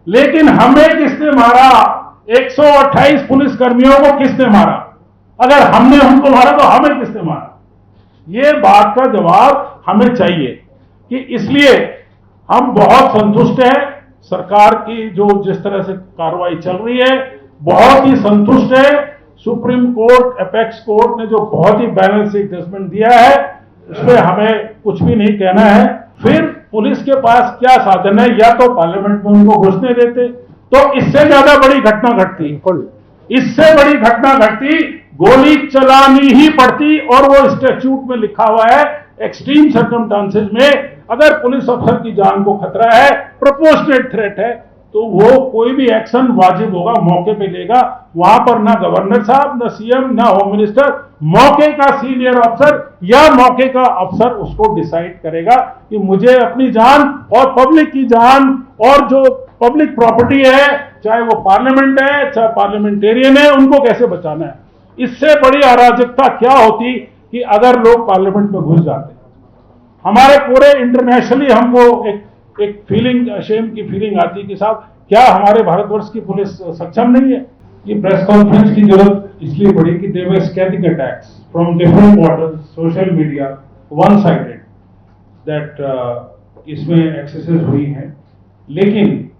लेकिन हमें किसने मारा? 128 पुलिस कर्मियों को किसने मारा? अगर हमने उनको मारा तो हमें किसने मारा? ये बात का जवाब हमें चाहिए कि इसलिए हम बहुत संतुष्ट हैं सरकार की जो जिस तरह से कार्रवाई चल रही है, बहुत ही संतुष्ट है। सुप्रीम कोर्ट, अपेक्स कोर्ट ने जो बहुत ही बैलेंस जजमेंट दिया है, उसमें हमें कुछ भी नहीं कहना है। फिर पुलिस के पास क्या साधन है? या तो पार्लियामेंट में उनको घुसने देते, तो इससे ज्यादा बड़ी घटना घटती, इससे बड़ी घटना घटती, गोली चलानी ही पड़ती। और वो स्टैट्यूट में लिखा हुआ है, एक्सट्रीम सर्कमस्टांसेस में अगर पुलिस अफसर की जान को खतरा है, प्रोपोर्शनेट थ्रेट है, तो वो कोई भी एक्शन वाजिब होगा, मौके पे लेगा। वहां पर ना गवर्नर साहब, ना सीएम, ना होम मिनिस्टर, मौके का सीनियर अफसर या मौके का अफसर उसको डिसाइड करेगा कि मुझे अपनी जान और पब्लिक की जान और जो पब्लिक प्रॉपर्टी है, चाहे वो पार्लियामेंट है, चाहे पार्लियामेंटेरियन है, उनको कैसे बचाना है। इससे बड़ी अराजकता क्या होती कि अगर लोग पार्लियामेंट में घुस जाते। हमारे पूरे इंटरनेशनली हमको एक फीलिंग, शेम की फीलिंग आती कि साहब क्या हमारे भारतवर्ष की पुलिस सक्षम नहीं है? ये प्रेस कॉन्फ्रेंस की जरूरत इसलिए पड़ी कि there were scathing attacks from different quarters, social media, one sided, that इसमें एक्सेसेस हुई हैं। लेकिन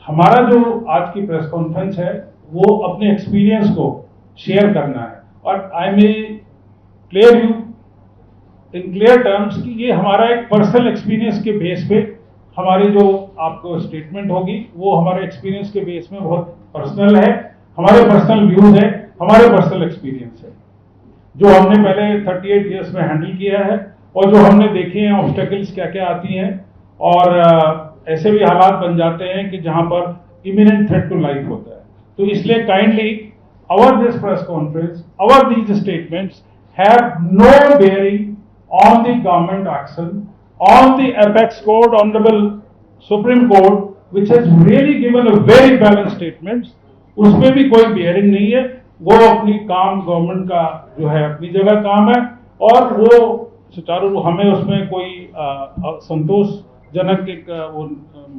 हमारा जो आज की प्रेस कॉन्फ्रेंस है वो अपने एक्सपीरियंस को शेयर करना है। और I may clear you in clear terms कि ये हमारा एक पर्सनल एक्सपीरियंस के बेस पे हमारी जो आपको स्टेटमेंट होगी वो हमारे एक्सपीरियंस के बेस में बहुत पर्सनल है, हमारे पर्सनल व्यूज है, हमारे पर्सनल एक्सपीरियंस है जो हमने पहले 38 ईयर्स में हैंडल किया है और जो हमने देखे हैं ऑब्स्टेकल्स क्या क्या आती हैं। और ऐसे भी हालात बन जाते हैं कि जहां पर इमिनेंट थ्रेट टू लाइफ होता है। तो इसलिए kindly our this press conference, our these statements have no bearing on the government action, on the apex court, honorable Supreme Court, which has really given a very balanced statements. उसमें भी कोई bearing नहीं है। वो अपनी काम government का जो है अपनी जगह काम है और वो सुचारू, हमें उसमें कोई संतोषजनक एक वो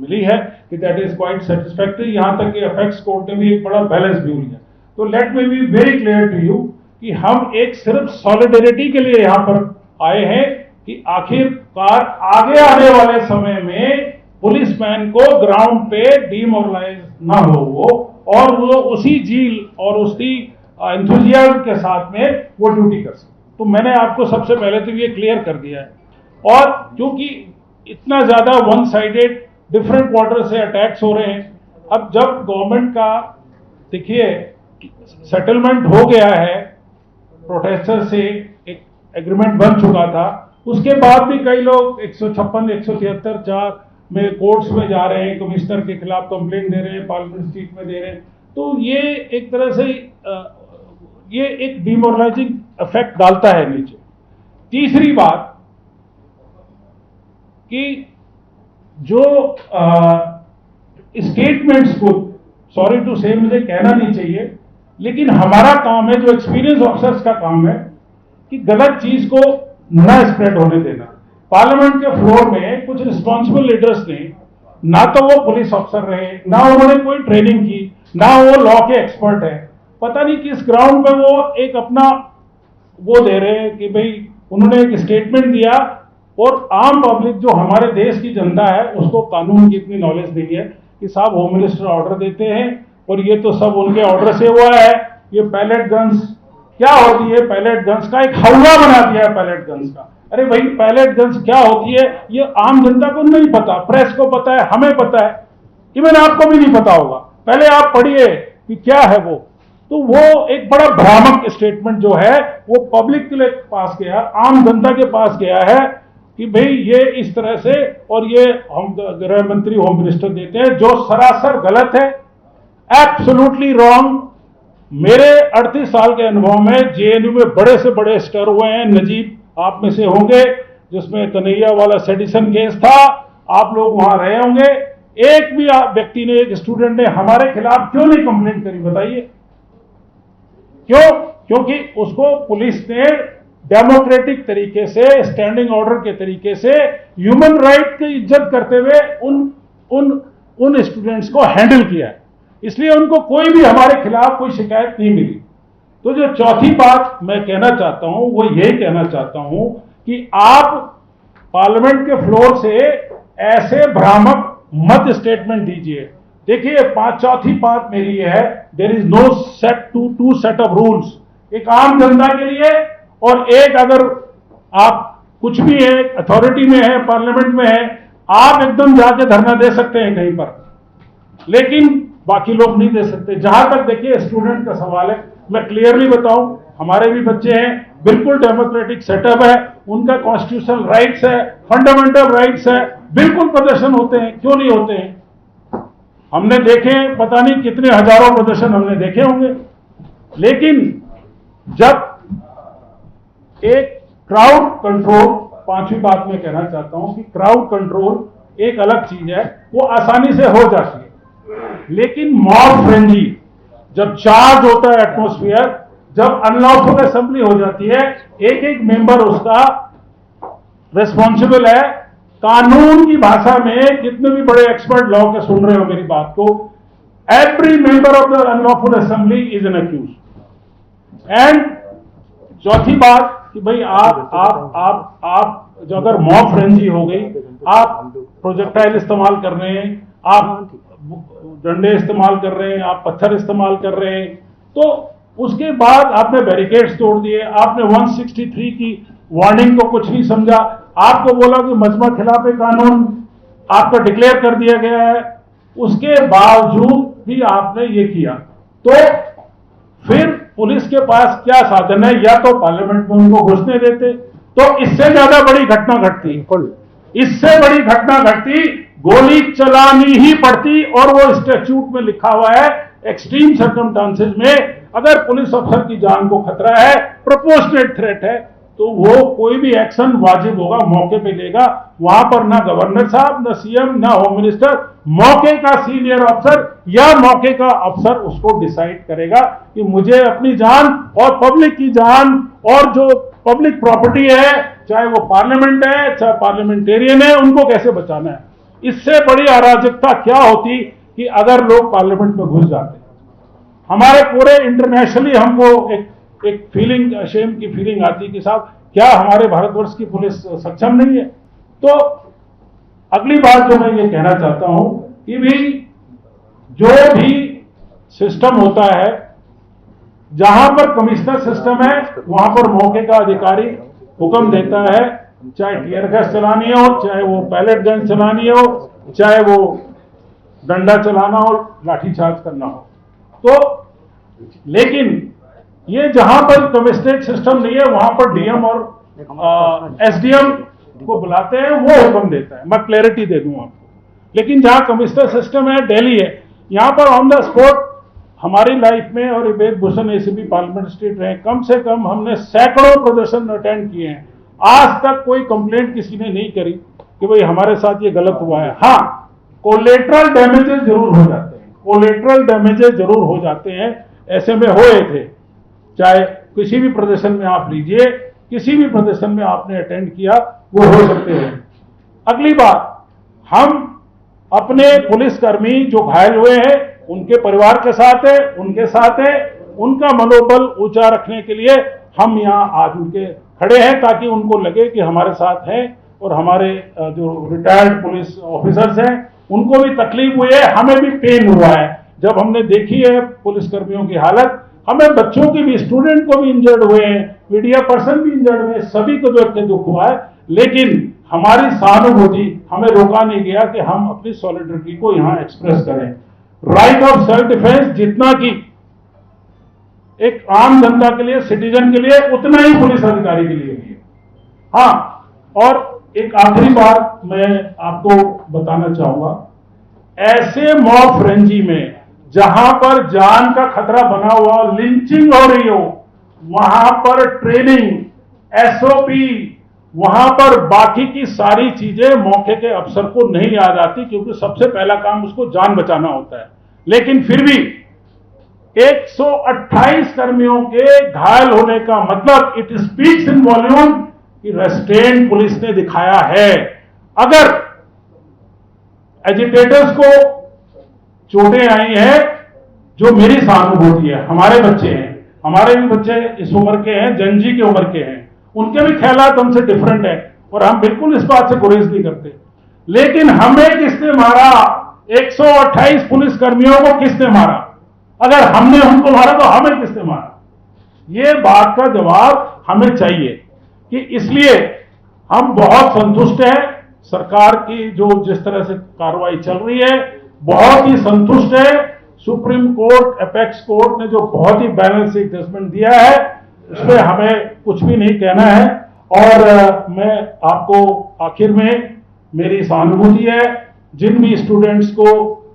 मिली है कि दैट इज क्वाइट सेटिस्फैक्टरी। यहाँ तक कि अपेक्स कोर्ट ने भी एक बड़ा बैलेंस व्यू लिया। तो let me be very clear to you कि हम एक सिर्फ सॉलिडेरिटी के लिए यहां पर आए हैं कि आखिरकार आगे आने वाले समय में पुलिसमैन को ग्राउंड पे डिमोरलाइज ना हो वो, और वो उसी जील और उसी एंथुजियाज्म के साथ में वो ड्यूटी कर सके। तो मैंने आपको सबसे पहले तो ये क्लियर कर दिया है। और क्योंकि इतना ज्यादा वन साइडेड डिफरेंट क्वार्टर से अटैक्स हो रहे हैं, अब जब गवर्नमेंट का देखिए सेटलमेंट हो गया है, प्रोटेस्टर से एक एग्रीमेंट बन चुका था, उसके बाद भी कई लोग 156, 173, 4 में कोर्ट्स में जा रहे हैं, कमिश्नर के खिलाफ कंप्लेंट दे रहे हैं, पार्लियामेंट स्ट्रीट में दे रहे हैं। तो ये एक तरह से ये एक डिमोरलाइजिंग इफेक्ट डालता है नीचे। तीसरी बात कि जो स्टेटमेंट्स को, सॉरी टू से मुझे कहना नहीं चाहिए, लेकिन हमारा काम है, जो एक्सपीरियंस ऑफिसर्स का काम है, कि गलत चीज को न स्प्रेड होने देना। पार्लियामेंट के फ्लोर में कुछ रिस्पॉन्सिबल लीडर्स ने, ना तो वो पुलिस अफसर रहे, ना उन्होंने कोई ट्रेनिंग की, ना वो लॉ के एक्सपर्ट है, पता नहीं किस ग्राउंड पे वो एक अपना वो दे रहे हैं कि भाई उन्होंने एक स्टेटमेंट दिया और आम पब्लिक जो हमारे देश की जनता है उसको कानून की इतनी नॉलेज नहीं है कि साहब होम मिनिस्टर ऑर्डर देते हैं और ये तो सब उनके ऑर्डर से हुआ है। ये पैलेट गन्स क्या होती है? पैलेट गन्स का एक हवा बना दिया है पैलेट गन्स का। अरे भाई पैलेट गन्स क्या होती है ये आम जनता को नहीं पता, प्रेस को पता है, हमें पता है, इवन आपको भी नहीं पता होगा। पहले आप पढ़िए कि क्या है वो। तो वो एक बड़ा भ्रामक स्टेटमेंट जो है वो पब्लिक के पास गया, आम जनता के पास गया है कि भाई ये इस तरह से, और ये हम गृह मंत्री होम मिनिस्टर देते हैं, जो सरासर गलत है, एब्सोल्युटली रॉन्ग। मेरे 38 साल के अनुभव में जेएनयू में बड़े से बड़े स्टर हुए हैं। नजीब आप में से होंगे, जिसमें कन्हैया वाला सेडिशन केस था, आप लोग वहां रहे होंगे। एक भी व्यक्ति ने, एक स्टूडेंट ने हमारे खिलाफ क्यों नहीं कंप्लेंट करी बताइए? क्यों? क्योंकि उसको पुलिस ने डेमोक्रेटिक तरीके से, स्टैंडिंग ऑर्डर के तरीके से, ह्यूमन राइट की इज्जत करते हुए उन स्टूडेंट्स को हैंडल किया है, इसलिए उनको कोई भी हमारे खिलाफ कोई शिकायत नहीं मिली। तो जो चौथी बात मैं कहना चाहता हूं वो यही कहना चाहता हूं कि आप पार्लियामेंट के फ्लोर से ऐसे भ्रामक मत स्टेटमेंट दीजिए। देखिए, चौथी बात मेरी ये है, there is no two set of rules, एक आम जनता के लिए और एक अगर आप कुछ भी है, अथॉरिटी में है, पार्लियामेंट में है, आप एकदम जाके धरना दे सकते हैं कहीं पर, लेकिन बाकी लोग नहीं दे सकते। जहां तक देखिए स्टूडेंट का सवाल है, मैं क्लियरली बताऊं, हमारे भी बच्चे हैं, बिल्कुल डेमोक्रेटिक सेटअप है, उनका कॉन्स्टिट्यूशनल राइट्स है, फंडामेंटल राइट्स है, बिल्कुल प्रदर्शन होते हैं, क्यों नहीं होते हैं। हमने देखे, पता नहीं कितने हजारों प्रदर्शन हमने देखे होंगे, लेकिन जब एक क्राउड कंट्रोल, पांचवी बात मैं कहना चाहता हूं कि क्राउड कंट्रोल एक अलग चीज है, वो आसानी से हो जाती है, लेकिन मॉब फ्रेंजी जब चार्ज होता है एटमॉस्फेयर, जब अनलॉफुल असेंबली हो जाती है, एक एक मेंबर उसका रिस्पॉन्सिबल है। कानून की भाषा में कितने भी बड़े एक्सपर्ट लॉ के सुन रहे हो मेरी बात को, every member of the unlawful assembly is an accuse. And चौथी बात कि भाई आप जो अगर मॉब फ्रेंजी हो गई, आप प्रोजेक्टाइल इस्तेमाल कर रहे हैं, आप डंडे इस्तेमाल कर रहे हैं, आप पत्थर इस्तेमाल कर रहे हैं, तो उसके बाद आपने बैरिकेड्स तोड़ दिए, आपने 163 की वार्निंग को कुछ नहीं समझा, आपको बोला कि मजमा खिलाफ कानून आपका डिक्लेयर कर दिया गया है, उसके बावजूद भी आपने ये किया, तो फिर पुलिस के पास क्या साधन है, या तो पार्लियामेंट में उनको घुसने देते, तो इससे ज्यादा बड़ी घटना घटती, इससे बड़ी घटना घटती, गोली चलानी ही पड़ती। और वो स्टैट्यूट में लिखा हुआ है, एक्सट्रीम सर्कमस्टांसेस में अगर पुलिस अफसर की जान को खतरा है, प्रोपोर्शनेट थ्रेट है, तो वो कोई भी एक्शन वाजिब होगा, मौके पे लेगा। वहां पर ना गवर्नर साहब, ना सीएम, ना होम मिनिस्टर, मौके का सीनियर अफसर या मौके का अफसर उसको डिसाइड करेगा कि मुझे अपनी जान और पब्लिक की जान और जो पब्लिक प्रॉपर्टी है, चाहे वो पार्लियामेंट है, चाहे पार्लियामेंटेरियन है, उनको कैसे बचाना है। इससे बड़ी अराजकता क्या होती कि अगर लोग पार्लियामेंट में घुस जाते। हमारे पूरे इंटरनेशनली हमको एक फीलिंग, शेम की फीलिंग आती है कि साहब क्या हमारे भारतवर्ष की पुलिस सक्षम नहीं है। तो अगली बात जो मैं ये कहना चाहता हूं कि भी जो भी सिस्टम होता है, जहां पर कमिश्नर सिस्टम है, वहां पर मौके का अधिकारी हुक्म देता है, चाहे टीयर गैस चलानी हो, चाहे वो पैलेट गन चलानी हो, चाहे वो डंडा चलाना हो, लाठीचार्ज करना हो। तो लेकिन ये जहां पर कमिश्नरेट सिस्टम नहीं है, वहां पर डीएम और एसडीएम को बुलाते हैं, वो हुक्म देता है। मैं क्लैरिटी दे दूं आपको। लेकिन जहां कमिश्नर सिस्टम है, दिल्ली है, यहां पर ऑन द स्पॉट हमारी लाइफ में, और वेद भूषण एसीपी पार्लियामेंट स्टेट रहे, कम से कम हमने सैकड़ों प्रदर्शन अटेंड किए हैं, आज तक कोई कंप्लेंट किसी ने नहीं करी कि भाई हमारे साथ ये गलत हुआ है। हाँ, कोलेटरल डैमेजेस जरूर हो जाते हैं, कोलेटरल डैमेजेस जरूर हो जाते हैं, ऐसे में हुए थे। चाहे किसी भी प्रदर्शन में आप लीजिए, किसी भी प्रदर्शन में आपने अटेंड किया, वो हो सकते हैं। अगली बात, हम अपने पुलिसकर्मी जो घायल हुए हैं उनके परिवार के साथ है, उनके साथ है, उनका मनोबल ऊंचा रखने के लिए हम यहां आज उनके खड़े हैं, ताकि उनको लगे कि हमारे साथ हैं। और हमारे जो रिटायर्ड पुलिस ऑफिसर्स हैं उनको भी तकलीफ हुई है, हमें भी पेन हुआ है जब हमने देखी है पुलिसकर्मियों की हालत। हमें बच्चों की भी, स्टूडेंट को भी इंजर्ड हुए हैं, मीडिया पर्सन भी इंजर्ड हुए, सभी को देख के दुख हुआ है। लेकिन हमारी सहानुभूति हमें रोका नहीं गया कि हम अपनी सॉलिडरिटी को यहां एक्सप्रेस करें। राइट ऑफ सेल्फ डिफेंस जितना कि एक आम जनता के लिए, सिटीजन के लिए, उतना ही पुलिस अधिकारी के लिए भी है। हाँ, और एक आखिरी बात मैं आपको बताना चाहूंगा, ऐसे मॉब फ्रेंजी में जहां पर जान का खतरा बना हुआ, लिंचिंग हो रही हो, वहां पर ट्रेनिंग, एसओपी, वहां पर बाकी की सारी चीजें मौके के अफसर को नहीं याद आती, क्योंकि सबसे पहला काम उसको जान बचाना होता है। लेकिन फिर भी 128 कर्मियों के घायल होने का मतलब, इट स्पीक्स इन वॉल्यूम कि रेस्ट्रेंट पुलिस ने दिखाया है। अगर एजिटेटर्स को चोटें आई हैं, जो मेरी सहानुभूति है। हमारे बच्चे हैं, हमारे भी बच्चे इस उम्र के हैं, जनजी की उम्र के हैं, उनके भी ख्यालात हमसे डिफरेंट है और हम बिल्कुल इस बात से गुरेज नहीं करते। लेकिन हमें किसने मारा? 128 पुलिस कर्मियों को किसने मारा? अगर हमने उनको मारा तो हमें किसने मारा? ये बात का जवाब हमें चाहिए कि इसलिए हम बहुत संतुष्ट हैं सरकार की जो जिस तरह से कार्रवाई चल रही है, बहुत ही संतुष्ट है। सुप्रीम कोर्ट, एपेक्स कोर्ट ने जो बहुत ही बैलेंस जजमेंट दिया है, उसमें हमें कुछ भी नहीं कहना है। और मैं आपको आखिर में मेरी सहानुभूति है जिन भी स्टूडेंट्स को,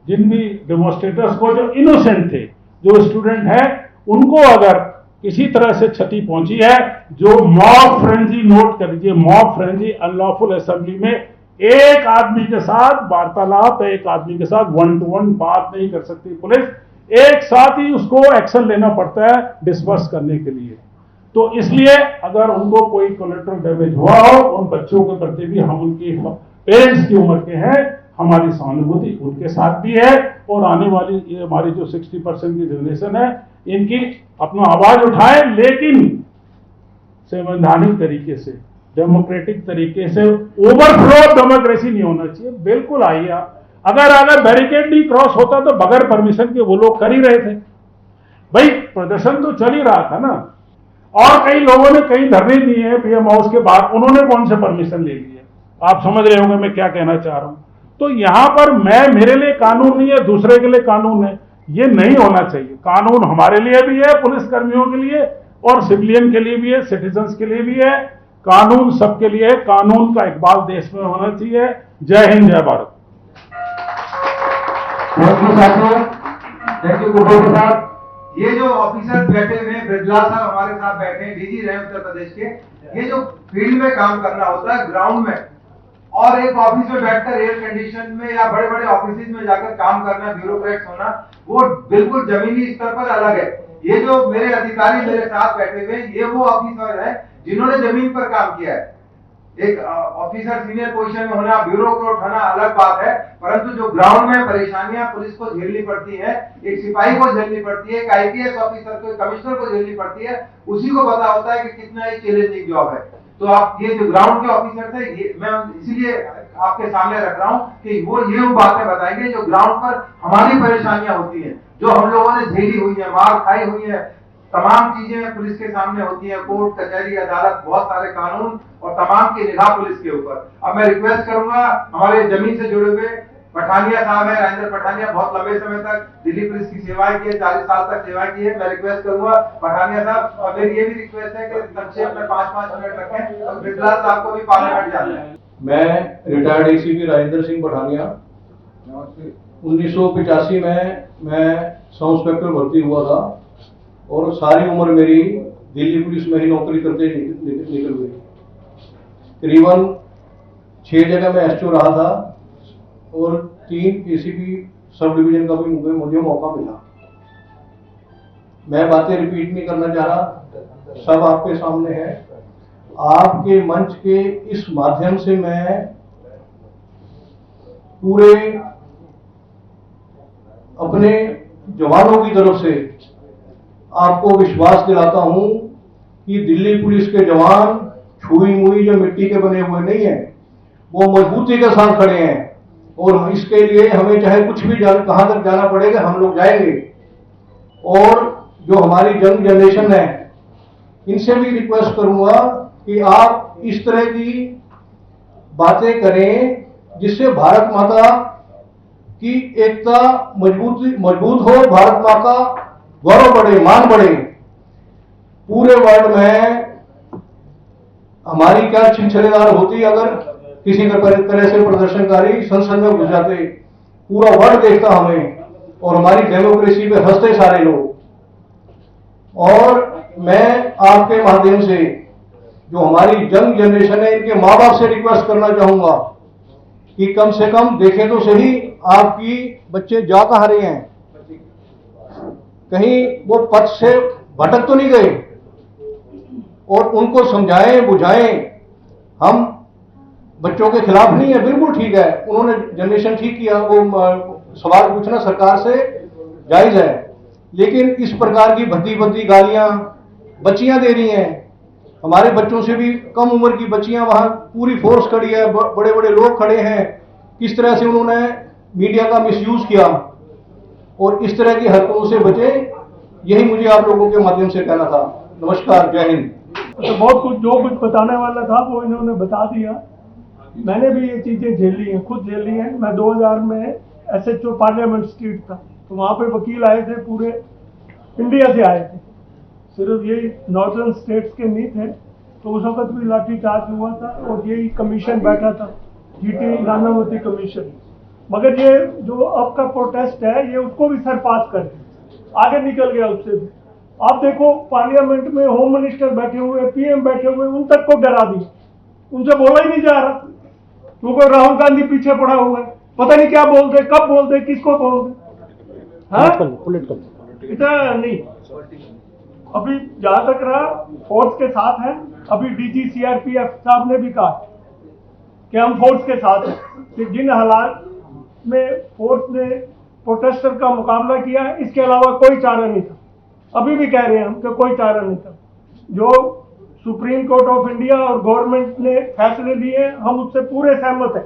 जिन भी डेमोन्स्ट्रेटर्स को जो इनोसेंट थे, जो स्टूडेंट हैं, उनको अगर किसी तरह से क्षति पहुंची है, जो मॉब फ्रेंजी, नोट कर लीजिए, मॉब फ्रेंजी अनलॉफुल असेंबली में एक आदमी के साथ वार्तालाप, एक आदमी के साथ 1 to 1 बात नहीं कर सकती पुलिस, एक साथ ही उसको एक्शन लेना पड़ता है डिस्पर्स करने के लिए। तो इसलिए अगर उनको कोई कोलेटरल डैमेज हुआ हो, उन बच्चों के प्रति भी हम उनकी पेरेंट्स की उम्र के हैं, हमारी सहानुभूति उनके साथ भी है। और आने वाली ये हमारी जो 60% की जनरेशन है, इनकी अपना आवाज उठाए, लेकिन संवैधानिक तरीके से, डेमोक्रेटिक तरीके से। ओवरफ्लो ऑफ डेमोक्रेसी नहीं होना चाहिए। बिल्कुल आइए, अगर बैरिकेड नहीं क्रॉस होता तो बगैर परमिशन के वो लोग कर ही रहे थे। भाई प्रदर्शन तो चल ही रहा था ना, और कई लोगों ने कई धरने दिए हैं पीएम हाउस के बाहर, उन्होंने कौन से परमिशन ले लिए? आप समझ रहे होंगे मैं क्या कहना चाह रहा हूं। तो यहां पर मेरे लिए कानून नहीं है, दूसरे के लिए कानून है, ये नहीं होना चाहिए। कानून हमारे लिए भी है, पुलिस कर्मियों के लिए, और सिविलियन के लिए भी है, सिटीजन्स के लिए भी है। कानून सबके लिए है, कानून का इकबाल देश में होना चाहिए। जय हिंद, जय भारत। थैंक यू साथियों, थैंक यू गुड्डू के साथ। ये जो ऑफिसर बैठे हुए हैं, ब्रजलाल साहब हमारे साथ बैठे हैं, डीजी रहे उत्तर प्रदेश के। ये जो फील्ड में काम करना होता है, ग्राउंड में, और एक ऑफिस में बैठकर एयर कंडीशन में या बड़े बड़े ऑफिस में जाकर काम करना, ब्यूरोक्रेट्स होना, वो बिल्कुल जमीनी स्तर पर अलग है। ये जो मेरे अधिकारी मेरे साथ बैठे हुए, ये वो ऑफिसर है जिन्होंने जमीन पर काम किया है। एक ऑफिसर सीनियर पोजीशन में होना, ब्यूरोक्रेट होना अलग बात है, परंतु जो ग्राउंड में परेशानियां पुलिस को झेलनी पड़ती है, एक सिपाही को झेलनी पड़ती है, एक आईपीएस ऑफिसर को, कमिश्नर को झेलनी पड़ती है, उसी को पता होता है कि कितना ये चैलेंजिंग जॉब है। तो आप ये जो ग्राउंड के ऑफिसर थे, ये मैं इसीलिए आपके सामने रख रहा हूं कि वो ये बातें बताएंगे जो ग्राउंड पर हमारी परेशानियां होती हैं, जो हम लोगों ने झेली हुई है, मार खाई हुई है। तमाम चीजें पुलिस के सामने होती हैं, कोर्ट, कचहरी, अदालत, बहुत सारे कानून और तमाम की निगाह पुलिस के ऊपर। अब मैं रिक्वेस्ट करूंगा, हमारे जमीन से जुड़े हुए पठानिया साहब है, राजेंद्र पठानिया, बहुत लंबे समय तक दिल्ली पुलिस की सेवाएं की है, 40 साल तक सेवा की है। मैं रिक्वेस्ट करूंगा पठानिया साहब, और मेरी ये भी रिक्वेस्ट है कि संक्षेप में 5-5 मिनट रखें, और ब्रजलाल साहब को भी पार्लियामेंट जाना है। मैं रिटायर्ड एसीपी राजेंद्र सिंह पठानिया, 1985 में मैं सब इंस्पेक्टर भर्ती हुआ था और सारी उम्र मेरी दिल्ली पुलिस में ही नौकरी करते निकल गई। करीबन 6 जगह मैं एसटीओ रहा था और 3 एसीपी सब डिवीजन का भी मुझे मौका मिला। मैं बातें रिपीट नहीं करना चाह रहा, सब आपके सामने है। आपके मंच के इस माध्यम से मैं पूरे अपने जवानों की तरफ से आपको विश्वास दिलाता हूं कि दिल्ली पुलिस के जवान छुई मुई जो मिट्टी के बने हुए नहीं है, वो मजबूती के साथ खड़े हैं, और इसके लिए हमें चाहे कुछ भी कहां तक जाना पड़ेगा, हम लोग जाएंगे। और जो हमारी यंग जनरेशन है, इनसे भी रिक्वेस्ट करूंगा कि आप इस तरह की बातें करें जिससे भारत माता की एकता मजबूत हो, भारत माता का गौरव बढ़े, मान बढ़े। पूरे वर्ल्ड में हमारी क्या छिछलेदार होती अगर किसी तरह से प्रदर्शनकारी संसद में घुस जाते, पूरा वर्ल्ड देखता हमें और हमारी डेमोक्रेसी पे हंसते सारे लोग। और मैं आपके माध्यम से जो हमारी यंग जनरेशन है, इनके माँ बाप से रिक्वेस्ट करना चाहूंगा कि कम से कम देखें तो सही आपकी बच्चे जा कहां रहे हैं, कहीं वो पथ से भटक तो नहीं गए, और उनको समझाएं बुझाएं। हम बच्चों के खिलाफ नहीं है, बिल्कुल ठीक है, उन्होंने जनरेशन ठीक किया, वो सवाल पूछना सरकार से जायज है, लेकिन इस प्रकार की भद्दी भद्दी गालियां बच्चियां दे रही हैं। हमारे बच्चों से भी कम उम्र की बच्चियां, वहां पूरी फोर्स खड़ी है, बड़े बड़े लोग खड़े हैं। किस तरह से उन्होंने मीडिया का मिसयूज किया, और इस तरह की हरकतों से बचे, यही मुझे आप लोगों के माध्यम से कहना था। नमस्कार, जय हिंद। तो बहुत कुछ जो कुछ बताने वाला था वो इन्होंने बता दिया। मैंने भी ये चीज़ें झेल ली हैं, खुद झेल ली हैं। मैं 2000 में SHO पार्लियामेंट स्ट्रीट था, तो वहाँ पे वकील आए थे, पूरे इंडिया से आए थे, सिर्फ यही नॉर्दर्न स्टेट्स के नहीं थे। तो उस वक्त भी लाठी चार्ज हुआ था और यही कमीशन बैठा था, GT नानावती कमीशन। मगर ये जो अब का प्रोटेस्ट है, ये उसको भी सरपास कर आगे निकल गया उससे भी। आप देखो, पार्लियामेंट में होम मिनिस्टर बैठे हुए, PM बैठे हुए, उन तक को डरा दिया, उनसे बोला ही नहीं जा रहा, क्योंकि राहुल गांधी पीछे पड़ा हुआ है, पता नहीं क्या बोल दे, कब बोल दे, किसको बोल दे। हाँ, इतना नहीं। अभी जहां तक रहा, फोर्स के साथ है। अभी DG CRPF साहब ने भी कहा कि हम फोर्स के साथ हैं, कि जिन हालात में फोर्स ने प्रोटेस्टर का मुकाबला किया है, इसके अलावा कोई चारा नहीं था। अभी भी कह रहे हैं हम कि कोई चारा नहीं था। जो सुप्रीम कोर्ट ऑफ इंडिया और गवर्नमेंट ने फैसले लिए, हम उससे पूरे सहमत हैं,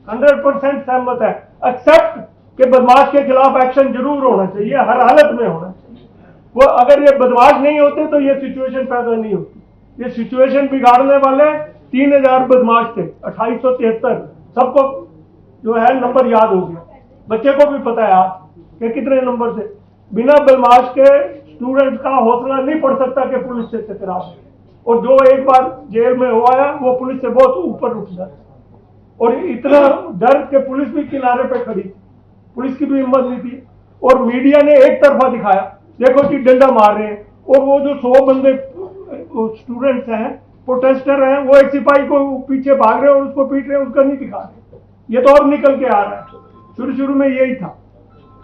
100% सहमत है, एक्सेप्ट कि बदमाश के खिलाफ एक्शन जरूर होना चाहिए, हर हालत में होना चाहिए। वो अगर ये बदमाश नहीं होते तो ये सिचुएशन पैदा नहीं होती। ये सिचुएशन बिगाड़ने वाले 3000 बदमाश थे, 2873, सबको जो है नंबर याद हो गया। बच्चे को भी पता है आज कि कितने नंबर थे। बिना बदमाश के स्टूडेंट का हौसला नहीं पड़ सकता कि पुलिस से टकरा, और जो एक बार जेल में हो आया वो पुलिस से बहुत ऊपर उठ जाता। और इतना डर के पुलिस भी किनारे पे खड़ी, पुलिस की भी हिम्मत नहीं थी। और मीडिया ने एक तरफा दिखाया, देखो कि डंडा मार रहे हैं, और वो जो 100 बंदे स्टूडेंट्स हैं, प्रोटेस्टर हैं, वो एक सिपाही को पीछे भाग रहे हैं और उसको पीट रहे हैं, उसका नहीं दिखा रहे। ये तो और निकल के आ रहा है। शुरू में यही था।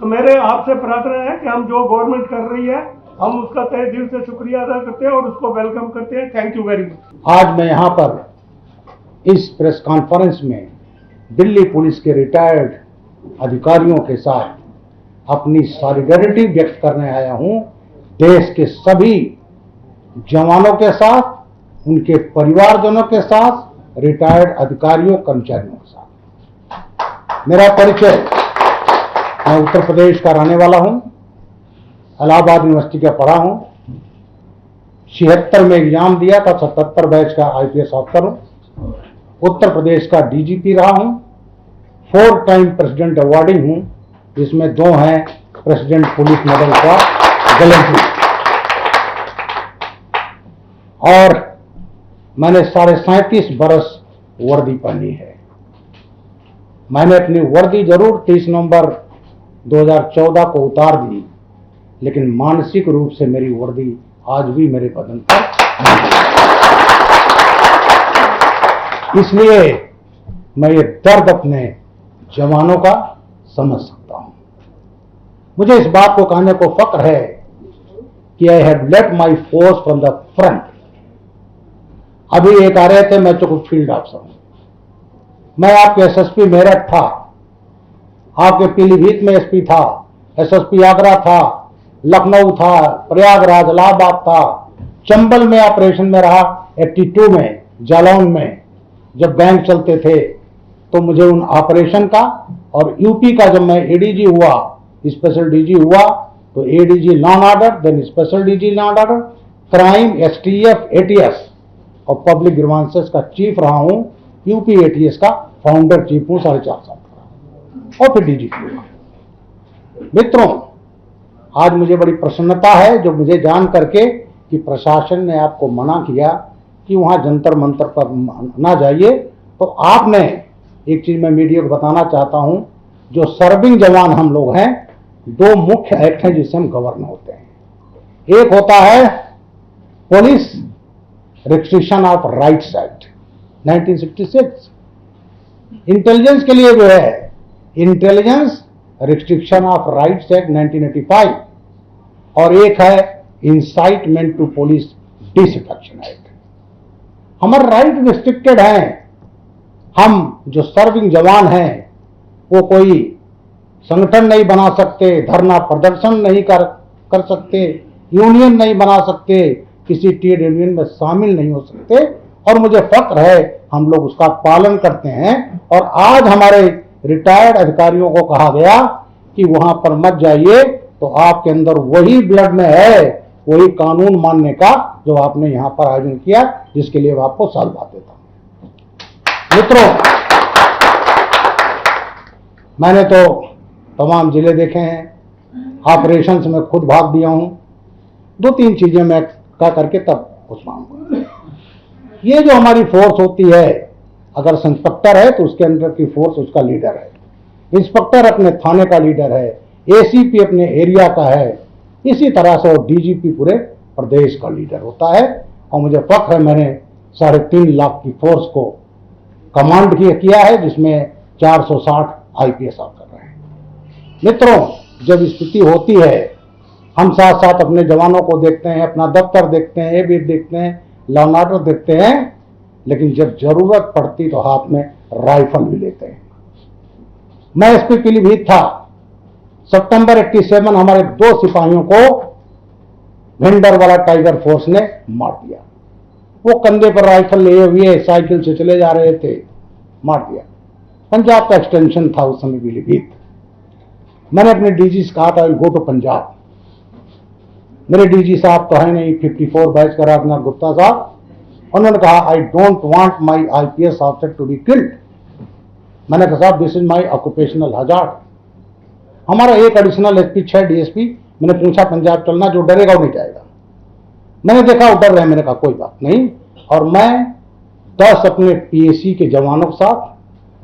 तो मेरे आपसे प्रार्थना है कि हम जो गवर्नमेंट कर रही है, हम उसका तहे दिल से शुक्रिया अदा करते हैं और उसको वेलकम करते हैं। Thank you very much. आज मैं यहाँ पर इस प्रेस कॉन्फ्रेंस में दिल्ली पुलिस के रिटायर्ड अधिकारियों के साथ अपनी सॉलिडेरिटी व्यक्त करने आया हूँ। देश के सभी जवानों के साथ, उनके परिवारजनों के साथ, रिटायर्ड अधिकारियों कर्मचारियों के साथ। मेरा परिचय, मैं उत्तर प्रदेश का रहने वाला हूँ, इलाहाबाद यूनिवर्सिटी का पढ़ा हूँ, 76 में एग्जाम दिया था, 77 बैच का IPS ऑफिसर हूँ, उत्तर प्रदेश का DGP रहा हूँ, 4 टाइम प्रेसिडेंट अवार्डी हूँ, जिसमें 2 हैं president police medal for gallantry. और मैंने 37.5 बरस वर्दी पहनी है। मैंने अपनी वर्दी जरूर 30 नवंबर 2014 को उतार दी, लेकिन मानसिक रूप से मेरी वर्दी आज भी मेरे बदन पर। इसलिए मैं ये दर्द अपने जवानों का समझ सकता हूं। मुझे इस बात को कहने को फक्र है कि I have let my force from the front. अभी एक आ रहे थे, मैं तो कुछ फील्ड अफसर हूं। मैं आपके SSP मेरठ था, आपके पीलीभीत में SP था, SSP आगरा था, लखनऊ था, प्रयागराज, इलाहाबाद था, चंबल में ऑपरेशन में रहा, 82 में जालौन में जब बैंक चलते थे, तो मुझे उन ऑपरेशन का, और यूपी का जब मैं ADG हुआ, स्पेशल DG हुआ, तो ADG law order, then special DG law order, crime, STF, ATS और पब्लिक ग्रीवांसेस का चीफ रहा हूं। यूपी ATS का फाउंडर चीफ हूं 4.5 साल का, और फिर DGP हुआ। मित्रों, आज मुझे बड़ी प्रसन्नता है जो मुझे जान करके कि प्रशासन ने आपको मना किया कि वहां जंतर मंतर पर ना जाइए। तो आपने एक चीज मैं मीडिया को बताना चाहता हूं, जो सर्विंग जवान हम लोग हैं, 2 मुख्य एक्ट हैं जिससे हम गवर्न होते हैं। एक होता है police restriction of rights act 1966, intelligence के लिए जो है intelligence restriction of rights act 1985, और एक है incitement to police disaffection act. हमारे राइट रिस्ट्रिक्टेड हैं। हम जो सर्विंग जवान हैं वो कोई संगठन नहीं बना सकते, धरना प्रदर्शन नहीं कर सकते, यूनियन नहीं बना सकते, किसी ट्रेड यूनियन में शामिल नहीं हो सकते। और मुझे फक्र है हम लोग उसका पालन करते हैं। और आज हमारे रिटायर्ड अधिकारियों को कहा गया कि वहां पर मत जाइए, तो आपके अंदर वही ब्लड में है, वही कानून मानने का जो आपने यहां पर आयोजन किया, जिसके लिए आपको साधुवाद देता हूं। मित्रों, मैंने तो तमाम जिले देखे हैं, ऑपरेशंस में खुद भाग दिया हूं। 2-3 चीजें मैं क्या करके तब उसमें ये जो हमारी फोर्स होती है, अगर इंस्पेक्टर है तो उसके अंदर की फोर्स उसका लीडर है, इंस्पेक्टर अपने थाने का लीडर है, एसीपी अपने एरिया का है, इसी तरह से डीजीपी पूरे प्रदेश का लीडर होता है। और मुझे फख्र है मैंने 3.5 लाख की फोर्स को कमांड किया है, जिसमें 460 आईपीएस कर रहे हैं। मित्रों, जब स्थिति होती है, हम साथ साथ अपने जवानों को देखते हैं, अपना दफ्तर देखते हैं, एबीट देखते हैं, लॉ एंड ऑर्डर देखते हैं, लेकिन जब जरूरत पड़ती तो हाथ में राइफल भी लेते हैं। मैं एसपी पीलीभीत था, सितंबर 87 हमारे 2 सिपाहियों को भिंडर वाला टाइगर फोर्स ने मार दिया। वो कंधे पर राइफल लिए हुए साइकिल से चले जा रहे थे, मार दिया। पंजाब का एक्सटेंशन था उस समय पीलीभीत। मैंने अपने डीजी से कहा था गो टू पंजाब। मेरे डीजी साहब तो है नहीं, 54 बैच का राजनाथ गुप्ता साहब, उन्होंने कहा I don't want my IPS officer to be killed. मैंने कहा साहब this is my occupational hazard. हमारा एक एडिशनल एसपी 6 डीएसपी, मैंने पूछा पंजाब चलना, जो डरेगा वो नहीं जाएगा। मैंने देखा वो डर रहे, मैंने कहा कोई बात नहीं। और मैं 10 अपने पीएसी के जवानों के साथ,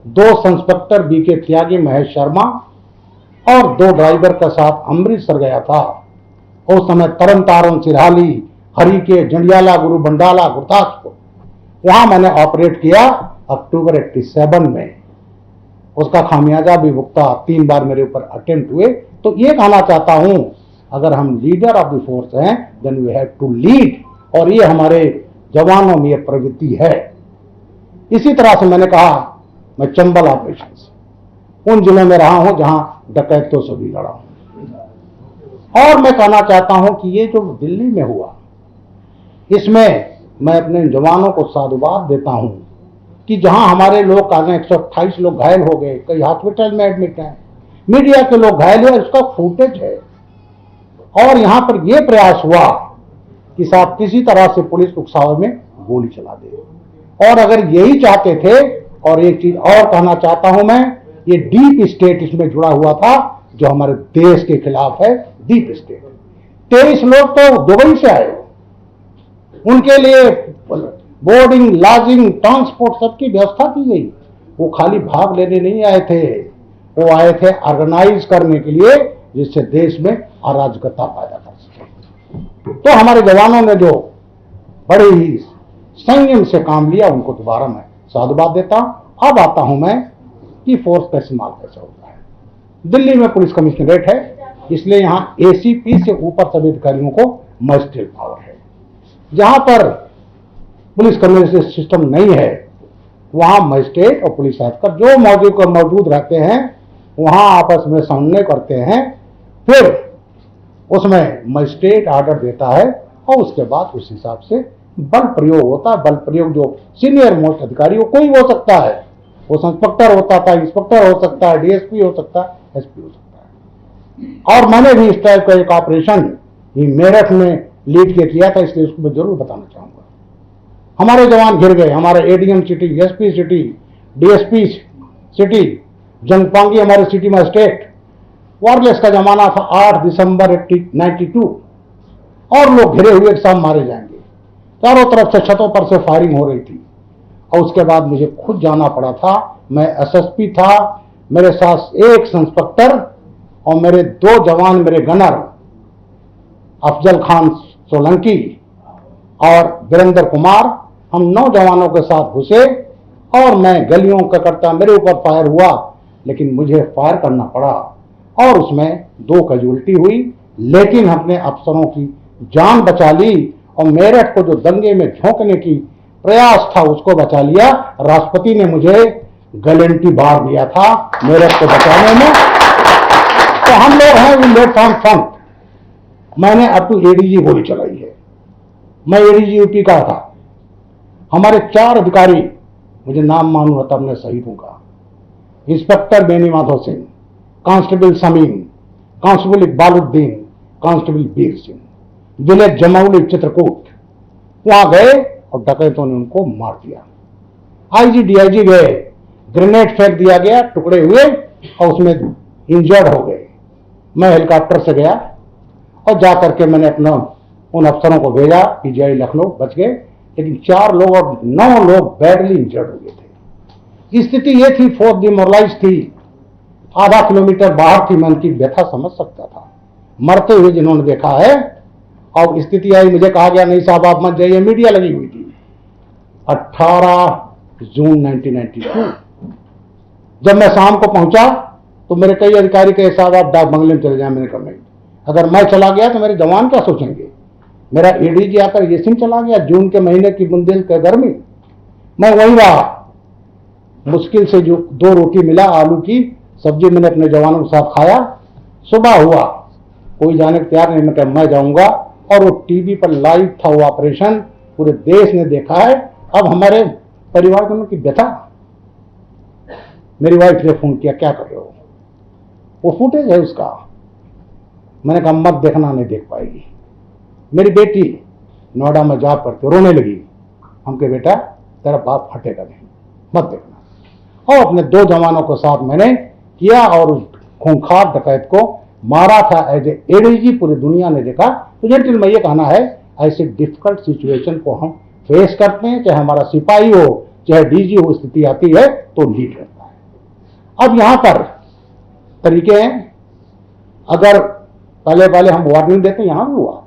2 इंस्पेक्टर बीके त्यागी, महेश शर्मा और 2 ड्राइवर के साथ अमृतसर गया था। उस समय तरन तारण, सिरहाली, हरिके, जंडियाला, गुरु बंडाला, गुरदासपुर, वहां मैंने ऑपरेट किया अक्टूबर 87 में। उसका खामियाजा भी भुगता, 3 बार मेरे ऊपर अटेम्प्ट हुए। तो ये कहना चाहता हूं, अगर हम लीडर ऑफ द फोर्स हैं then we have to lead, और ये हमारे जवानों में ये प्रवृत्ति है। इसी तरह से मैंने कहा मैं चंबल ऑपरेशन उन जिलों में रहा हूं जहां डकैतों से भी लड़ा हूं। और मैं कहना चाहता हूं कि ये जो दिल्ली में हुआ, इसमें मैं अपने जवानों को साधुवाद देता हूं कि जहां हमारे लोग आ गए, 128 लोग घायल हो गए, कई हॉस्पिटल में एडमिट हैं, मीडिया के लोग घायल हुए, उसका फुटेज है। और यहां पर यह प्रयास हुआ कि साहब किसी तरह से पुलिस उकसावे में गोली चला दे। और अगर यही चाहते थे, और एक चीज और कहना चाहता हूं मैं, ये डीप स्टेट इसमें जुड़ा हुआ था जो हमारे देश के खिलाफ है। डीप स्टेट 23 लोग तो दुबई से आए, उनके लिए बोर्डिंग, लॉजिंग, ट्रांसपोर्ट सबकी व्यवस्था की गई। वो खाली भाग लेने नहीं आए थे, वो आए थे ऑर्गेनाइज करने के लिए, जिससे देश में अराजकता पैदा कर सके। तो हमारे जवानों ने जो बड़े ही संयम से काम लिया, उनको दोबारा मैं साधुवाद देता हूं। अब आता हूं मैं कि फोर्स का इस्तेमाल कैसे होता है। दिल्ली में पुलिस कमिश्नरेट है, इसलिए यहां एसीपी से ऊपर सभी अधिकारियों को मजिस्ट्रेट पावर है। जहां पर पुलिस कमिश्नरेट सिस्टम नहीं है, वहां मजिस्ट्रेट और पुलिस अधिकारी जो मौजूद रहते हैं, वहां आपस में समन्वय करते हैं। फिर उसमें मजिस्ट्रेट ऑर्डर देता है और उसके बाद उस हिसाब से बल प्रयोग होता है। बल प्रयोग जो सीनियर मोस्ट अधिकारी हो, कोई हो सकता है, वो इंस्पेक्टर होता था, इंस्पेक्टर हो सकता है, डीएसपी हो सकता है, एसपी हो सकता है। और मैंने भी इस टाइप का एक ऑपरेशन मेरठ में लीड किया था, इसलिए उसको मैं जरूर बताना चाहूंगा। हमारे जवान घिर गए, हमारे ADM city, SP city, DSP city, Jangpangi हमारे सिटी मजिस्ट्रेट। वायरलेस का जमाना था, 8 दिसंबर 1992, और लोग घिरे हुए सब मारे जाएंगे। चारों तरफ से छतों पर से फायरिंग हो रही थी। और उसके बाद मुझे खुद जाना पड़ा था। मैं एसएसपी था, मेरे साथ एक इंस्पेक्टर और मेरे 2 जवान, मेरे गनर अफजल खान सोलंकी और वीरेंद्र कुमार, हम 9 जवानों के साथ घुसे और मैं गलियों का करता, मेरे ऊपर फायर हुआ, लेकिन मुझे फायर करना पड़ा और उसमें 2 कैजुअल्टी हुई, लेकिन अपने अफसरों की जान बचा ली। और मेरठ को जो दंगे में झोंकने की प्रयास था उसको बचा लिया। राष्ट्रपति ने मुझे गारंटी बार दिया था मेरठ को बचाने में। तो हम लोग हैं वी लेट फ्रॉम फ्रंट। मैंने अब तो एडीजी गोली चलाई है। मैं एडीजी यूपी का था। हमारे 4 अधिकारी, मुझे नाम मालूम होता मैं शहीद दूंगा, inspector Beni Madhav Singh, constable Shamim, constable Iqbaluddin, constable Veer Singh, village Jamauli Chitrakoot, वहां गए और डकैतों ने उनको मार दिया। आईजी डीआईजी गए, ग्रेनेड फेंक दिया गया, टुकड़े हुए और उसमें इंजर्ड हो गए। मैं हेलीकॉप्टर से गया और जाकर के मैंने अपना उन अफसरों को भेजा, पीजीआई लखनऊ बच गए, लेकिन 4 लोग और 9 लोग बैडली इंजर्ड हो गए थे। स्थिति ये थी, फोर्स डिमोरलाइज थी, आधा किलोमीटर बाहर थी। मैं उनकी व्यथा समझ सकता था, मरते हुए जिन्होंने देखा है। और स्थिति आई, मुझे कहा गया नहीं साहब आप मत जाइए, मीडिया लगी हुई थी। 18 जून 1992 जब मैं शाम को पहुंचा तो मेरे कई अधिकारी कहे साहब आप डाक बंगले में चले जाएं। मैंने कहा नहीं, अगर मैं चला गया तो मेरे जवान क्या सोचेंगे। मेरा एडीजी आकर ये सिंह चला गया, जून के महीने की बुंदेलखंड की गर्मी, मैं वहीं रहा। मुश्किल से जो 2 रोटी मिला, आलू की सब्जी, मैंने अपने जवानों के साथ खाया। सुबह हुआ, कोई जाने को तैयार नहीं, मैं कहा मैं जाऊंगा। और वो टीवी पर लाइव था वो ऑपरेशन, पूरे देश ने देखा है। अब हमारे परिवारजनों की व्यथा। मेरी वाइफ ने फोन किया, क्या कर रहे हो, वो फुटेज है उसका। मैंने कहा मत देखना, नहीं देख पाएगी। मेरी बेटी नोएडा में जॉब करती, रोने लगी। हम कहे बेटा तेरा बाप हटेगा नहीं, मत देखना। और अपने 2 जवानों को साथ मैंने किया और उस खूंखार डकैत को मारा था एज ए एडीजी। पूरी दुनिया ने देखा। तो जेंटल मैं ये कहना है, ऐसे डिफिकल्ट सिचुएशन को हम फेस करते हैं, चाहे हमारा सिपाही हो चाहे डीजी हो, स्थिति आती है तो लीड रहता है। अब यहां पर तरीके हैं, अगर पहले हम वार्निंग देते हैं, यहां भी हुआ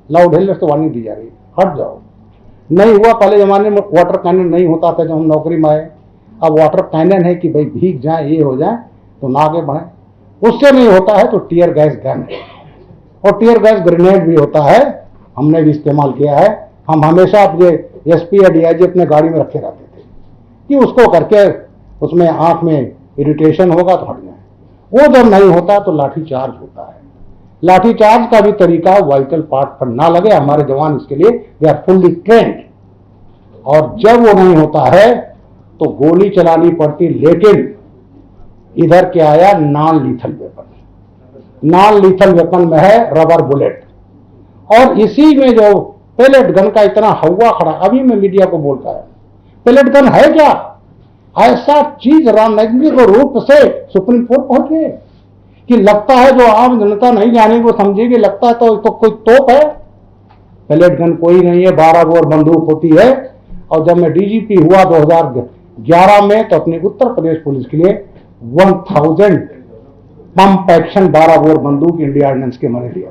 लाउड हेलमेट से वार्निंग दी जा रही है, हट जाओ। नहीं हुआ, पहले जमाने में वाटर कैनन नहीं होता था जब हम नौकरी में आए। अब वाटर कैनन है कि भाई भीग जाए, ये हो जाए तो ना आगे बढ़े। उससे नहीं होता है तो टीयर गैस गन और टीयर गैस ग्रेनेड भी होता है, हमने भी इस्तेमाल किया है। हम हमेशा अपने एसपी या डीआईजी अपने गाड़ी में रखे रहते थे कि उसको करके उसमें आंख में इरिटेशन होगा तो हट जाए। वो जब नहीं होता तो लाठी चार्ज होता है। लाठी चार्ज का भी तरीका वाइटल पार्ट पर ना लगे, हमारे जवान इसके लिए दे आर फुल्ली ट्रेंड। और जब वो नहीं होता है तो गोली चलानी पड़ती। लेकिन इधर क्या आया, non lethal weapon. Non lethal weapon में है रबर बुलेट। और इसी में जो पेलेट गन का इतना हवा खड़ा, अभी मैं मीडिया को बोलता है पेलेट गन है क्या, ऐसा चीज राजनीतिक रूप से सुप्रीम कोर्ट पहुंच गए कि लगता है जो आम जनता नहीं जानेगी वो समझेगी, लगता है तो कोई तोप है। पेलेट गन कोई नहीं है, 12 बोर बंदूक होती है। और जब मैं डीजीपी हुआ 2011 में तो अपनी उत्तर प्रदेश पुलिस के लिए 1000 पंप एक्शन 12 बोर बंदूक इंडिया ऑर्डिनेंस के मैंने लिया।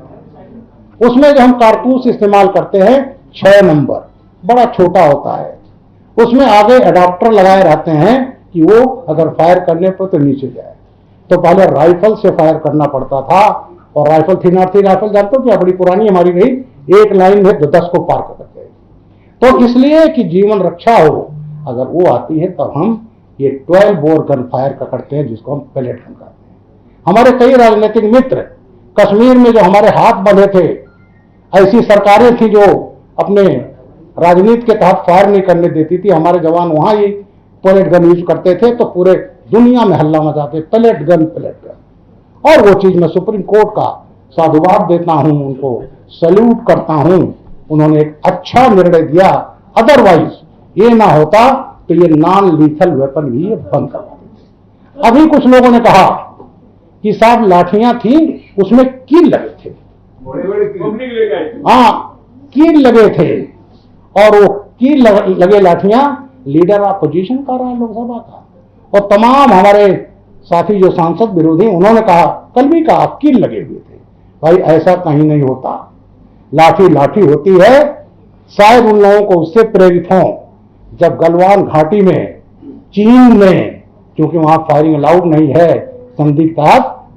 उसमें जो हम कारतूस इस्तेमाल करते हैं 6 नंबर, बड़ा छोटा होता है, उसमें आगे अडाप्टर लगाए रहते हैं कि वो अगर फायर करने पर तो नीचे जाए। तो पहले राइफल से फायर करना पड़ता था। और राइफल 303 राइफल जानते हो क्या, बड़ी पुरानी हमारी रही, एक लाइन में 10 को पार कर सकते हैं। तो इसलिए कि जीवन रक्षा हो, अगर वो आती है तब हम ये 12 बोर गन फायर का करते हैं, जिसको हम पेलेट गन करते हैं। हमारे कई राजनीतिक मित्र कश्मीर में जो हमारे हाथ बंधे थे, ऐसी सरकारें थी जो अपने राजनीति के तहत फायर नहीं करने देती थी, हमारे जवान वहां ही पेलेट गन यूज करते थे तो पूरे दुनिया में हल्ला मचाते, पेलेट गन पेलेट गन। और वो चीज मैं सुप्रीम कोर्ट का साधुवाद देता हूं, उनको सैल्यूट करता हूं, उन्होंने एक अच्छा निर्णय दिया। अदरवाइज ये ना होता तो ये नॉन लीथल वेपन भी ये बंद करवा देते। अभी कुछ लोगों ने कहा कि साहब लाठियां थी उसमें कील लगे थे, हाँ कील लगे थे। और वो कील लगे लाठियां लीडर अपोजिशन कर रहा है लोकसभा का, और तमाम हमारे साथी जो सांसद विरोधी उन्होंने कहा, कल भी कहा कील लगे हुए थे। भाई ऐसा कहीं नहीं होता, लाठी लाठी होती है। शायद उन लोगों को उससे प्रेरित हों जब गलवान घाटी में चीन में, क्योंकि वहां फायरिंग अलाउड नहीं है संदिग्ध,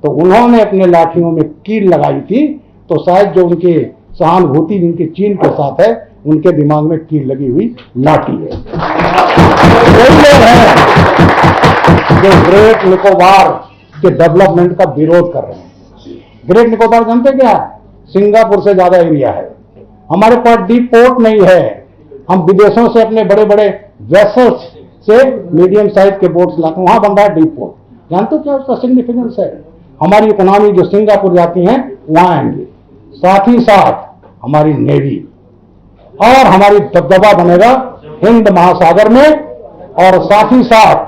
तो उन्होंने अपने लाठियों में कील लगाई थी। तो शायद जो उनके सहानुभूति जिनके चीन के साथ है, उनके दिमाग में कील लगी हुई लाठी है। कई लोग हैं जो ग्रेट निकोबार के डेवलपमेंट का विरोध कर रहे हैं। ग्रेट निकोबार जानते क्या है? सिंगापुर से ज्यादा एरिया है। हमारे पास डीप पोर्ट नहीं है। हम विदेशों से अपने बड़े बड़े वेसल्स से मीडियम साइज के बोट्स लाते हैं, वहां बन रहा है डीप पोर्ट। जानते हो क्या उसका सिग्निफिकेंस है? हमारी इकोनॉमी जो सिंगापुर जाती है वहां आएंगे। साथ ही साथ हमारी नेवी और हमारी दबदबा बनेगा हिंद महासागर में। और साथ ही साथ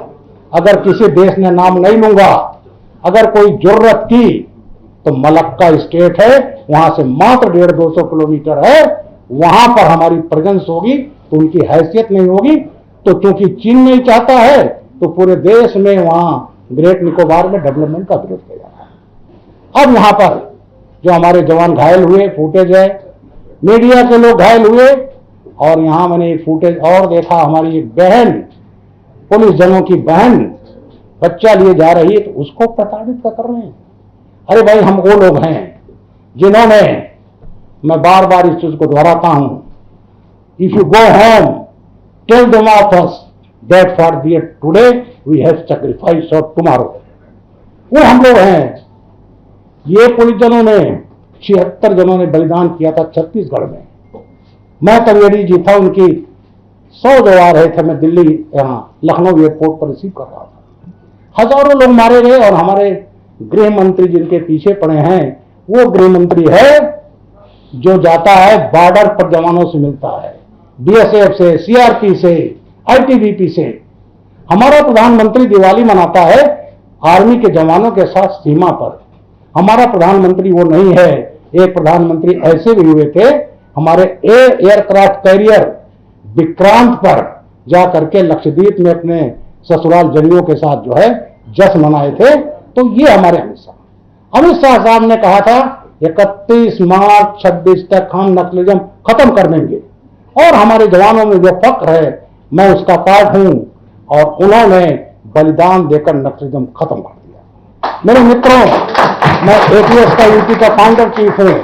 अगर किसी देश ने नाम नहीं लूंगा, अगर कोई जरूरत की तो मलक्का स्टेट है, वहां से मात्र 150-200 किलोमीटर है, वहां पर हमारी प्रेजेंस होगी तो उनकी हैसियत नहीं होगी। तो क्योंकि चीन नहीं चाहता है तो पूरे देश में वहां ग्रेट निकोबार में डेवलपमेंट का विरोध किया जा रहा है। अब यहां पर जो हमारे जवान घायल हुए, फुटेज है, मीडिया के लोग घायल हुए, और यहां मैंने एक फुटेज और देखा, हमारी एक बहन, पुलिस जनों की बहन बच्चा लिए जा रही है तो उसको प्रताड़ित कर रहे हैं। अरे भाई, हम वो लोग हैं जिन्होंने, मैं बार बार इस चीज को दोहराता हूं, if you go home tell them of us that for their today we have sacrifice of tomorrow. वो हम लोग हैं। ये पुलिस जनों ने 76 जनों ने बलिदान किया था छत्तीसगढ़ में। मैं तवेड़ी जी था, उनकी 100 जो आ रहे थे, मैं दिल्ली यहां लखनऊ एयरपोर्ट पर रिसीव कर रहा था। हजारों लोग मारे गए और हमारे गृह मंत्री जिनके पीछे पड़े हैं वो गृह मंत्री है जो जाता है बॉर्डर पर जवानों से मिलता है, बीएसएफ से, सीआरपी से, आईटीबीपी से। हमारा प्रधानमंत्री दिवाली मनाता है आर्मी के जवानों के साथ सीमा पर। हमारा प्रधानमंत्री वो नहीं है। एक प्रधानमंत्री ऐसे भी हुए थे, हमारे एयरक्राफ्ट कैरियर विक्रांत पर जा करके लक्षद्वीप में अपने ससुराल जलियों के साथ जो है जश्न मनाए थे। तो ये हमारे अमित शाह साहब ने कहा था 31 मार्च 26 तक हम नक्सलिज्म खत्म कर देंगे, और हमारे जवानों में जो फक्र है मैं उसका पार्ट हूं, और उन्होंने बलिदान देकर नक्सलिज्म खत्म कर दिया। मेरे मित्रों, मैं एटीएस का यूपी का फाउंडर चीफ हूं।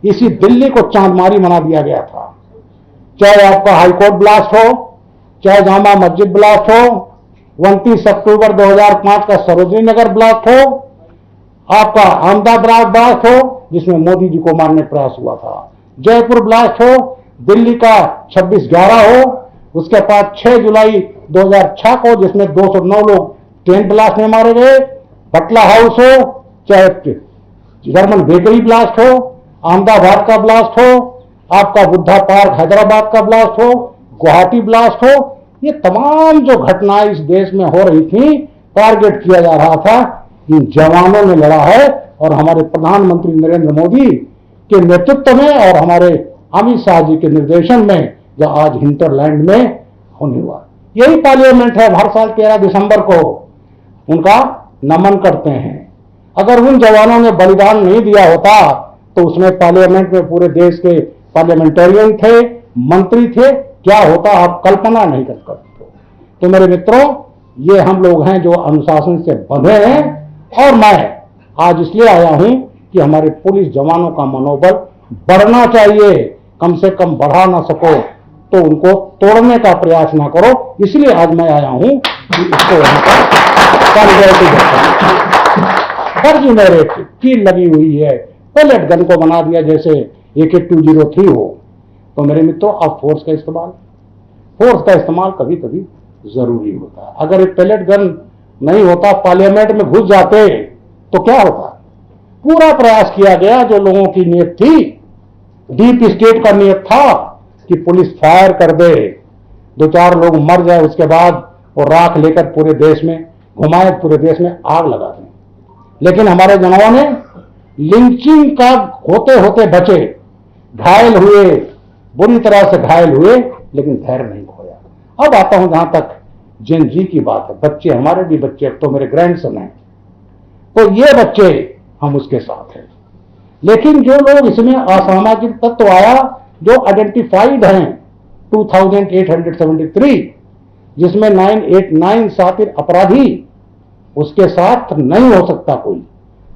इसी दिल्ली को चांदमारी बना दिया गया था। चाहे आपका हाईकोर्ट ब्लास्ट हो, चाहे जामा मस्जिद ब्लास्ट हो, 29 अक्टूबर 2005 का सरोजनी नगर ब्लास्ट हो, आपका अहमदाबाद ब्लास्ट हो जिसमें मोदी जी को मारने प्रयास हुआ था, जयपुर ब्लास्ट हो, दिल्ली का 26/11 हो, उसके बाद 6 जुलाई 2006 को जिसमें 209 लोग ट्रेन ब्लास्ट में मारे गए, बटला हाउस हो, चाहे जर्मन बेकरी ब्लास्ट हो, अहमदाबाद का ब्लास्ट हो, आपका बुद्धा पार्क हैदराबाद का ब्लास्ट हो, गुवाहाटी ब्लास्ट हो, ये तमाम जो घटनाएं इस देश में हो रही थी, टारगेट किया जा रहा था। इन जवानों ने लड़ा है, और हमारे प्रधानमंत्री नरेंद्र मोदी के नेतृत्व में और हमारे अमित शाह जी के निर्देशन में जो आज हिंटरलैंड में होने हुआ, यही पार्लियामेंट है। हर साल 13 दिसंबर को उनका नमन करते हैं। अगर उन जवानों ने बलिदान नहीं दिया होता तो उसमें पार्लियामेंट में पूरे देश के पार्लियामेंटेरियन थे, मंत्री थे, क्या होता आप कल्पना नहीं कर सकते। तो मेरे मित्रों, ये हम लोग हैं जो अनुशासन से बंधे हैं, और मैं आज इसलिए आया हूं कि हमारे पुलिस जवानों का मनोबल बढ़ना चाहिए। कम से कम बढ़ा ना सको तो उनको तोड़ने का प्रयास ना करो। इसलिए आज मैं आया हूं कि इसको यहां पर फर्जी नैरेटिव कील लगी हुई है, पेलेट गन को बना दिया जैसे AK-203 हो। तो मेरे मित्रों, अब फोर्स का इस्तेमाल कभी कभी जरूरी होता है। अगर एक पेलेट गन नहीं होता, पार्लियामेंट में घुस जाते तो क्या होता? पूरा प्रयास किया गया, जो लोगों की नीयत थी, डीप स्टेट का नियत था कि पुलिस फायर कर दे, 2-4 लोग मर जाए, उसके बाद वो राख लेकर पूरे देश में घुमाए, पूरे देश में आग लगा दें। लेकिन हमारे जवानों ने लिंचिंग का होते होते बचे, घायल हुए, बुरी तरह से घायल हुए, लेकिन धैर्य नहीं खोया। अब आता हूं जहां तक जेन जी की बात है। बच्चे, हमारे भी बच्चे, अब तो मेरे ग्रैंडसन हैं, तो ये बच्चे हम उसके साथ हैं। लेकिन जो लोग इसमें असामाजिक तत्व आया, जो आइडेंटिफाइड हैं 2873, जिसमें 989 शातिर अपराधी, उसके साथ नहीं हो सकता कोई।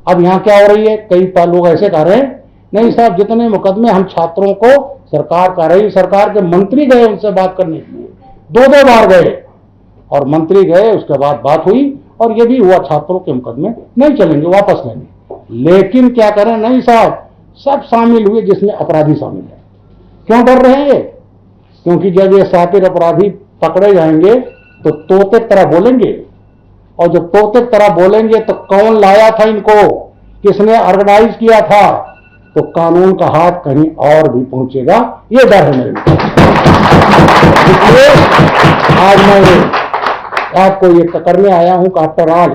अब यहां क्या हो रही है, कई लोग ऐसे कह रहे हैं नहीं साहब, जितने मुकदमे हम छात्रों को सरकार कर रही, सरकार के मंत्री गए उनसे बात करने के लिए, 2 बार गए, और मंत्री गए, उसके बाद बात हुई, और ये भी हुआ छात्रों के मुकदमे नहीं चलेंगे, वापस लेंगे। लेकिन क्या करें, नहीं साहब, सब शामिल हुए जिसमें अपराधी शामिल है। क्यों डर रहे हैं ये? क्योंकि जब ये शातिर अपराधी पकड़े जाएंगे तो तोते तरह बोलेंगे, और जब तोते तरह बोलेंगे तो कौन लाया था इनको, किसने ऑर्गेनाइज किया था, तो कानून का हाथ कहीं और भी पहुंचेगा, ये डर है मेरे में। इसलिए आज मैं आपको ये करने आया हूं कि आफ्टर ऑल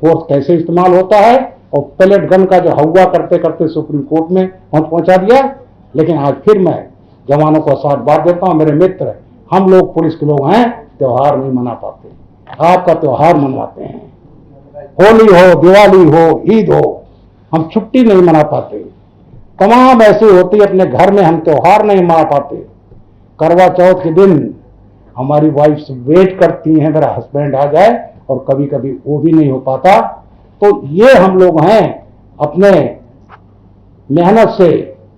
फोर्स कैसे इस्तेमाल होता है, और पैलेट गन का जो हवा करते करते सुप्रीम कोर्ट में पहुंचा दिया। लेकिन आज फिर मैं जवानों को साथ बात देता हूं, मेरे मित्र, हम लोग पुलिस के लोग हैं, त्योहार नहीं मना पाते, आपका त्योहार मनवाते हैं। होली हो, दिवाली हो, ईद हो, हम छुट्टी नहीं मना पाते। तमाम ऐसी होती है, अपने घर में हम त्योहार नहीं मना पाते। करवा चौथ के दिन हमारी वाइफ वेट करती हैं मेरा हस्बैंड आ जाए, और कभी कभी वो भी नहीं हो पाता। तो ये हम लोग हैं, अपने मेहनत से,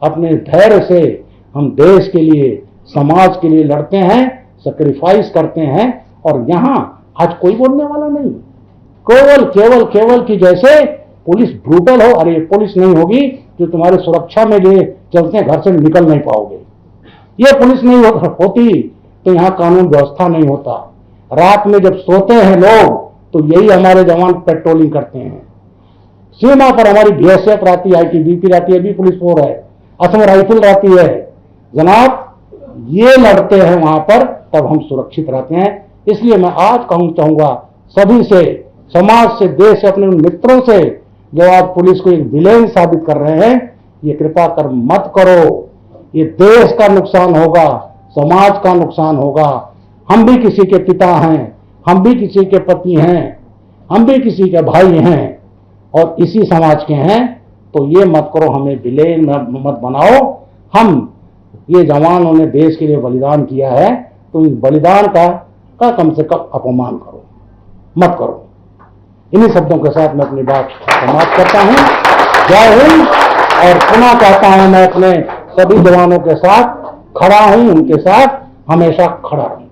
अपने धैर्य से हम देश के लिए, समाज के लिए लड़ते हैं, सैक्रिफाइस करते हैं। और यहां आज कोई बोलने वाला नहीं, केवल कि जैसे पुलिस ब्रूटल हो। अरे पुलिस नहीं होगी जो तुम्हारी सुरक्षा में लिए चलते हैं, घर से निकल नहीं पाओगे। ये पुलिस नहीं होती तो यहां कानून व्यवस्था नहीं होता। रात में जब सोते हैं लोग तो यही हमारे जवान पेट्रोलिंग करते हैं। सीमा पर हमारी बीएसएफ रहती है, आईटीबीपी रहती है, अभी पुलिस फोर्स है, असम राइफल रहती है। जनाब, ये लड़ते हैं वहां पर, तब हम सुरक्षित रहते हैं। इसलिए मैं आज चाहूंगा सभी से, समाज से, देश से, अपने मित्रों से, जो आज पुलिस को एक विलेन साबित कर रहे हैं, ये कृपा कर मत करो। ये देश का नुकसान होगा, समाज का नुकसान होगा। हम भी किसी के पिता हैं, हम भी किसी के पति हैं, हम भी किसी के भाई हैं, और इसी समाज के हैं। तो ये मत करो, हमें विलेन मत बनाओ। हम ये जवानों ने देश के लिए बलिदान किया है, तो इस बलिदान का कम से कम अपमान करो, मत करो। इन्हीं शब्दों के साथ मैं अपनी बात समाप्त करता हूं। जय हिंद। और पुनः कहता हूं, मैं अपने सभी जवानों के साथ खड़ा हूं, उनके साथ हमेशा खड़ा रहूंगा।